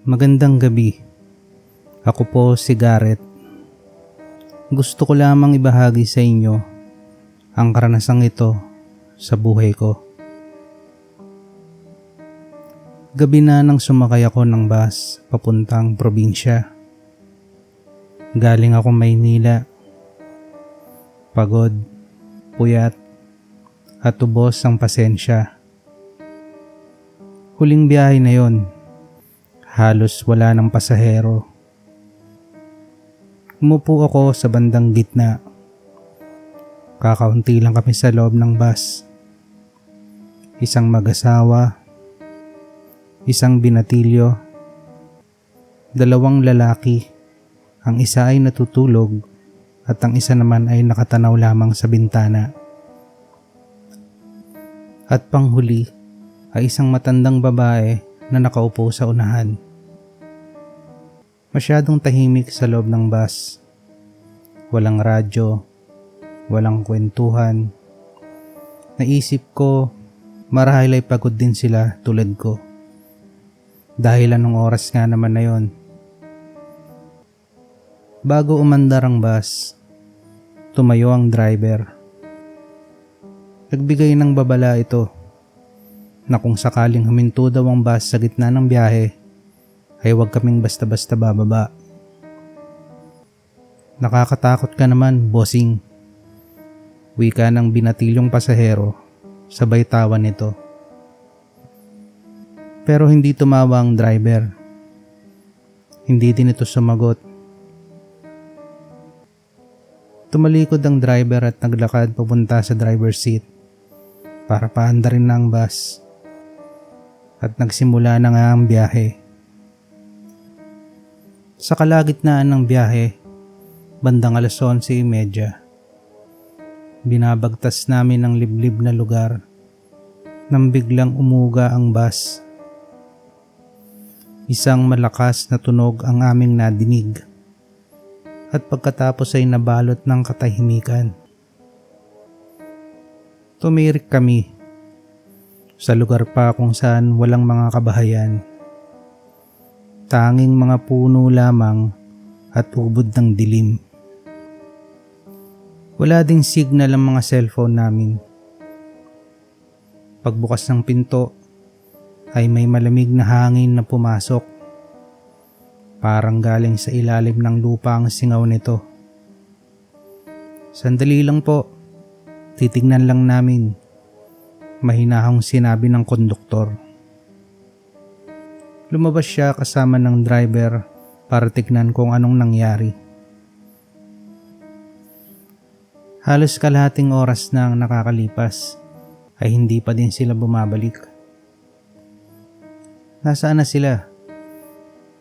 Magandang gabi. Ako po si Garrett. Gusto ko lamang ibahagi sa inyo ang karanasang ito sa buhay ko. Gabi na nang sumakay ako ng bus papuntang probinsya. Galing ako Maynila. Pagod, puyat, at ubos ang pasensya. Huling biyahe na yon. Halos wala ng pasahero. Umupo ako sa bandang gitna. Kakaunti lang kami sa loob ng bus. Isang mag-asawa, isang binatilyo, dalawang lalaki. Ang isa ay natutulog at ang isa naman ay nakatanaw lamang sa bintana. At panghuli ay isang matandang babae na nakaupo sa unahan. Masyadong tahimik sa loob ng bus. Walang radyo, walang kwentuhan. Naisip ko, marahil ay pagod din sila tulad ko. Dahil anong oras nga naman na yon. Bago umandar ang bus, tumayo ang driver. Nagbigay ng babala ito na kung sakaling huminto daw ang bus sa gitna ng biyahe, ay huwag kaming basta-basta bababa. Nakakatakot ka naman, bossing. Wika ng binatilyong pasahero, sabay tawa nito. Pero hindi tumawa ang driver. Hindi din ito sumagot. Tumalikod ang driver at naglakad papunta sa driver's seat para paandarin na ang bus. At nagsimula na nga ang biyahe. Sa kalagitnaan ng biyahe, bandang 11:30, binabagtas namin ang liblib na lugar nang biglang umuga ang bus. Isang malakas na tunog ang aming nadinig at pagkatapos ay nabalot ng katahimikan. Tumirik kami sa lugar pa kung saan walang mga kabahayan. Tanging mga puno lamang at ubod ng dilim. Wala ding signal ang mga cellphone namin. Pagbukas ng pinto ay may malamig na hangin na pumasok. Parang galing sa ilalim ng lupa ang singaw nito. Sandali lang po, titignan lang namin. Mahinahong sinabi ng konduktor. Lumabas siya kasama ng driver para tignan kung anong nangyari. Halos kalahating oras na ang nakakalipas ay hindi pa din sila bumabalik. Nasaan na sila?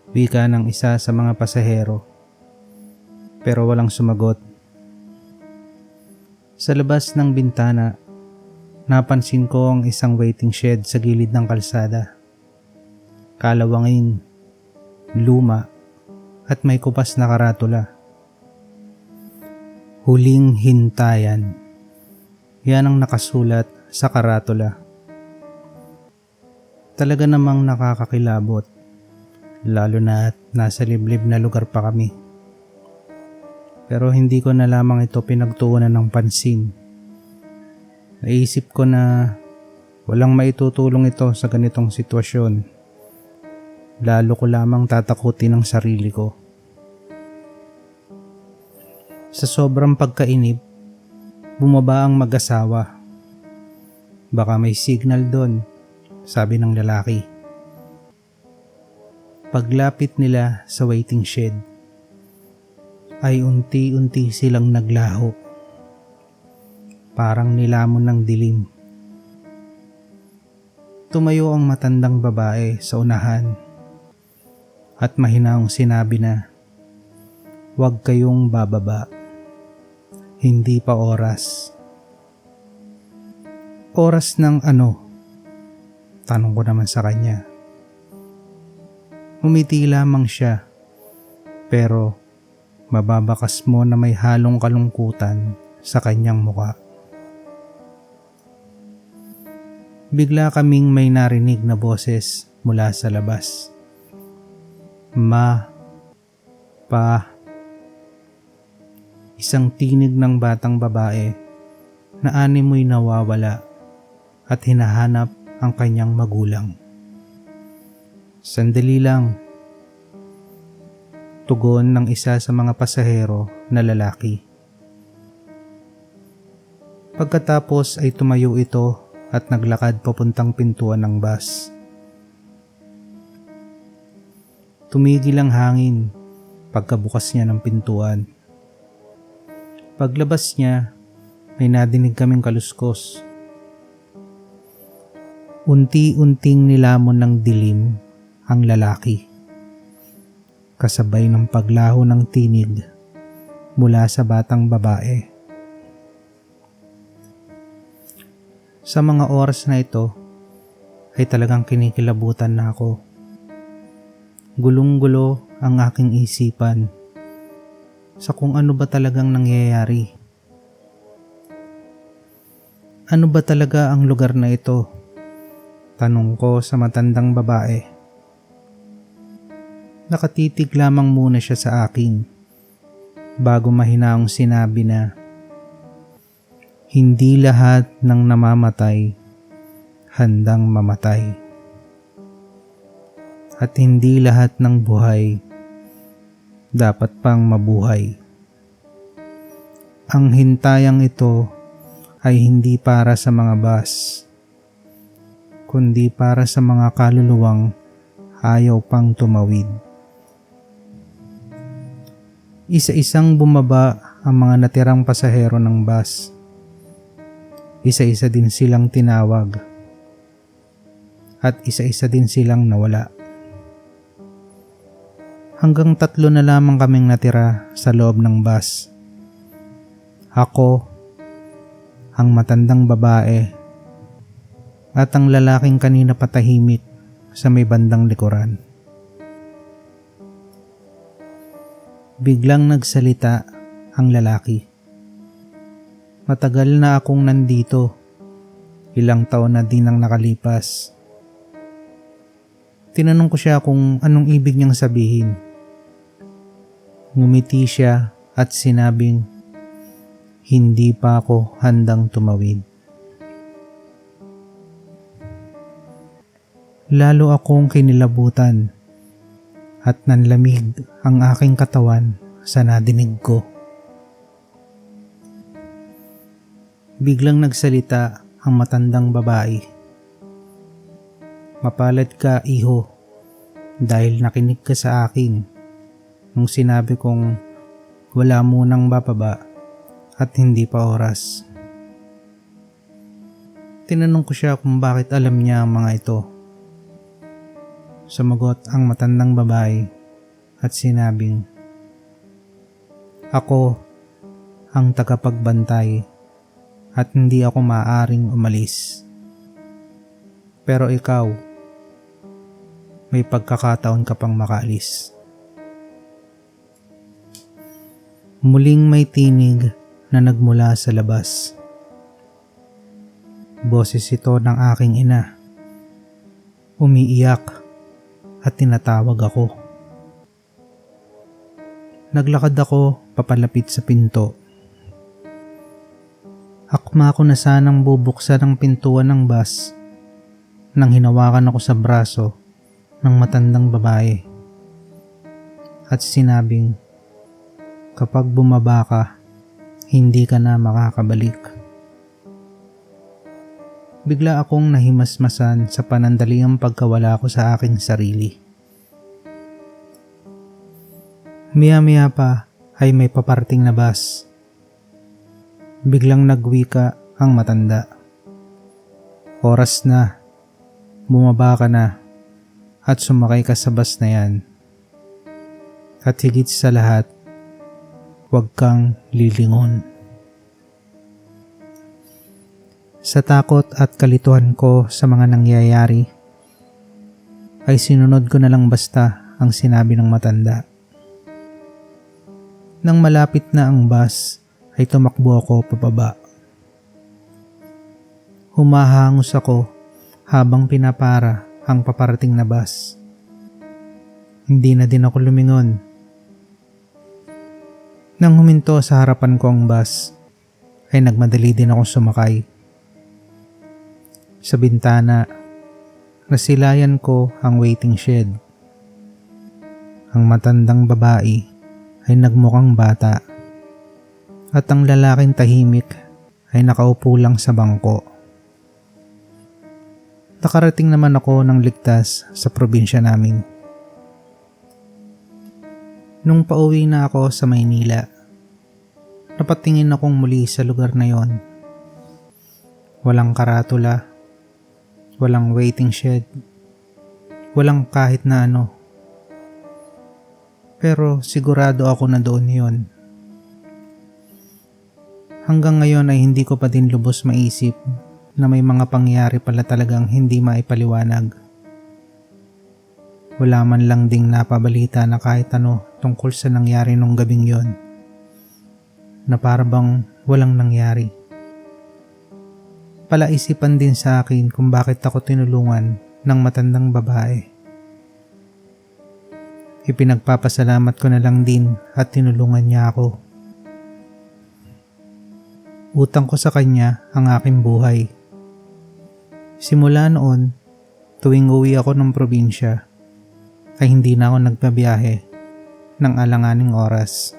Wika ng isa sa mga pasahero. Pero walang sumagot. Sa labas ng bintana, napansin ko ang isang waiting shed sa gilid ng kalsada. Kalawangin, luma, at may kupas na karatula. Huling hintayan. Yan ang nakasulat sa karatula. Talaga namang nakakakilabot, lalo na at nasa liblib na lugar pa kami. Pero hindi ko na lamang ito pinagtuunan ng pansin. Naisip ko na walang maitutulong ito sa ganitong sitwasyon. Lalo ko lamang tatakutin ang sarili ko. Sa sobrang pagkainip, bumaba ang mag-asawa. Baka may signal doon, sabi ng lalaki. Paglapit nila sa waiting shed, ay unti-unti silang naglaho. Parang nilamon ng dilim. Tumayo ang matandang babae sa unahan at mahinaong sinabi na, "Huwag kayong bababa. Hindi pa oras." Oras ng ano? Tanong ko naman sa kanya. Umiti lamang siya, pero mababakas mo na may halong kalungkutan sa kanyang muka. Bigla kaming may narinig na boses mula sa labas. Ma, pa. Isang tinig ng batang babae na animoy nawawala at hinahanap ang kanyang magulang. Sandali lang. Tugon ng isa sa mga pasahero na lalaki. Pagkatapos ay tumayo ito at naglakad papuntang pintuan ng bus. Tumigil ang hangin pagkabukas niya ng pintuan. Paglabas niya, may nadinig kaming kaluskos. Unti-unting nilamon ng dilim ang lalaki, kasabay ng paglaho ng tinig mula sa batang babae. Sa mga oras na ito ay talagang kinikilabutan na ako. Gulong-gulo ang aking isipan sa kung ano ba talagang nangyayari. Ano ba talaga ang lugar na ito? Tanong ko sa matandang babae. Nakatitig lamang muna siya sa akin bago mahinaong sinabi na hindi lahat ng namamatay handang mamatay. At hindi lahat ng buhay dapat pang mabuhay. Ang hintayang ito ay hindi para sa mga bus, kundi para sa mga kaluluwang ayaw pang tumawid. Isa-isang bumaba ang mga natirang pasahero ng bus. Isa-isa din silang tinawag. At isa-isa din silang nawala. Hanggang 3 na lamang kaming natira sa loob ng bus. Ako, ang matandang babae, at ang lalaking kanina patahimik sa may bandang likuran. Biglang nagsalita ang lalaki. Matagal na akong nandito. Ilang taon na din ang nakalipas. Tinanong ko siya kung anong ibig niyang sabihin. Ngumiti siya at sinabing, hindi pa ako handang tumawid. Lalo akong kinilabutan at nanlamig ang aking katawan sa nadinig ko. Biglang nagsalita ang matandang babae. Mapalad ka, iho, dahil nakinig ka sa akin nung sinabi kong wala munang bababa at hindi pa oras. Tinanong ko siya kung bakit alam niya ang mga ito. Sumagot ang matandang babae at sinabing, ako ang tagapagbantay at hindi ako maaaring umalis. Pero ikaw, may pagkakataon ka pang makaalis. Muling may tinig na nagmula sa labas. Boses ito ng aking ina. Umiiyak at tinatawag ako. Naglakad ako papalapit sa pinto. Akma ko na sanang bubuksan ang pintuan ng bus nang hinawakan ako sa braso ng matandang babae at sinabing, kapag bumaba ka, hindi ka na makakabalik. Bigla akong nahimasmasan sa panandaliang pagkawala ko sa aking sarili. Maya-maya pa ay may paparting na bus. Biglang nagwika ang matanda. Oras na, bumaba ka na at sumakay ka sa bus na yan. At higit sa lahat, huwag kang lilingon. Sa takot at kalituhan ko sa mga nangyayari, ay sinunod ko na lang basta ang sinabi ng matanda. Nang malapit na ang bus, ay tumakbo ako pababa. Humahangos ako habang pinapara ang paparating na bus. Hindi na din ako lumingon. Nang huminto sa harapan ko ang bus, ay nagmadali din akong sumakay. Sa bintana, nasilayan ko ang waiting shed. Ang matandang babae ay nagmukhang bata at ang lalaking tahimik ay nakaupo lang sa bangko. Nakarating naman ako ng ligtas sa probinsya namin. Nung pauwi na ako sa Maynila, napatingin akong muli sa lugar na yon. Walang karatula, walang waiting shed, walang kahit na ano. Pero sigurado ako na doon yon. Hanggang ngayon ay hindi ko pa din lubos maisip na may mga pangyayari pala talagang hindi maipaliwanag. Wala man lang ding napabalita na kahit ano tungkol sa nangyari nung gabing yon, na para bang walang nangyari. Palaisipan din sa akin kung bakit ako tinulungan ng matandang babae. Ipinagpapasalamat ko na lang din at tinulungan niya ako. Utang ko sa kanya ang aking buhay. Simula noon, tuwing uwi ako ng probinsya, ay hindi na ako nagbabiyahe ng alanganing oras.